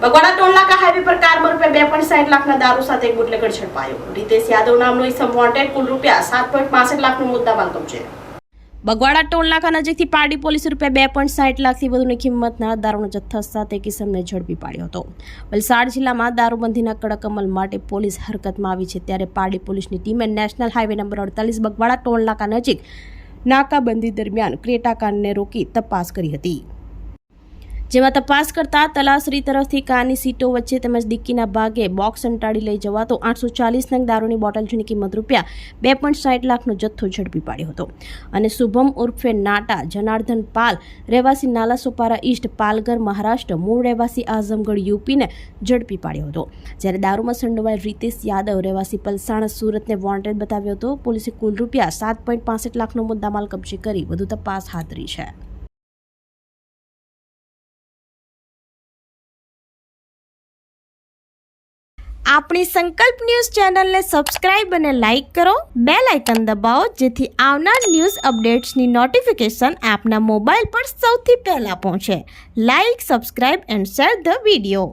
Bagwada ટોલનાકા highway પર કારમાં ₹2.60 લાખના દારૂ સાથે એક બુટલેગર ઝડપાયો. રીતેશ યાદવ નામનો ઇસમ વોન્ટેડ, કુલ ₹7.65 લાખનો મુદ્દામાલ કબજે. બગવાડા ટોલનાકા નજીકથી પારડી પોલીસે ₹2.60 લાખથી વધુની કિંમતના દારૂનો જથ્થા સાથે એક ઇસમને ઝડપી પાડ્યો હતો. વલસાડ જિલ્લામાં દારૂબંધીના કડક અમલ માટે પોલીસ હરકતમાં આવી છે, ત્યારે પારડી પોલીસની ટીમે નેશનલ હાઈવે નંબર 48 બગવાડા ટોલનાકા નજીક નાકાબંધી દરમિયાન ક્રેટા કારને રોકી તપાસ કરી હતી, જેમાં તપાસ કરતા તલાસરી તરફથી કારની સીટો વચ્ચે તેમજ ડિક્કીના ભાગે બોક્સ સંટાડી લઈ જવાતો 840 નંગ દારૂની બોટલ જેની કિંમત ₹2.60 લાખનો જથ્થો ઝડપી પાડ્યો હતો. અને શુભમ ઉર્ફે નાટા જનાર્દન પાલ, રહેવાસી નાલા સોપારા ઈસ્ટ, પાલઘર, મહારાષ્ટ્ર, મૂળ રહેવાસી આઝમગઢ, યુપીને ઝડપી પાડ્યો હતો. જ્યારે દારૂમાં સંડોવાયેલ રીતેશ યાદવ, રહેવાસી પલસાણ, સુરતને વોન્ટેડ બતાવ્યો હતો. પોલીસે કુલ ₹7.65 લાખનો મુદ્દામાલ કબજે કરી વધુ તપાસ હાથ ધરી છે. આપણી સંકલ્પ ન્યૂઝ ચેનલને સબસ્ક્રાઇબ અને લાઇક કરો, બેલ આઇકન દબાવો, જેથી આવનાર ન્યૂઝ અપડેટ્સની નોટિફિકેશન આપના મોબાઈલ પર સૌથી પહેલા પહોંચે. Like, subscribe and share the video.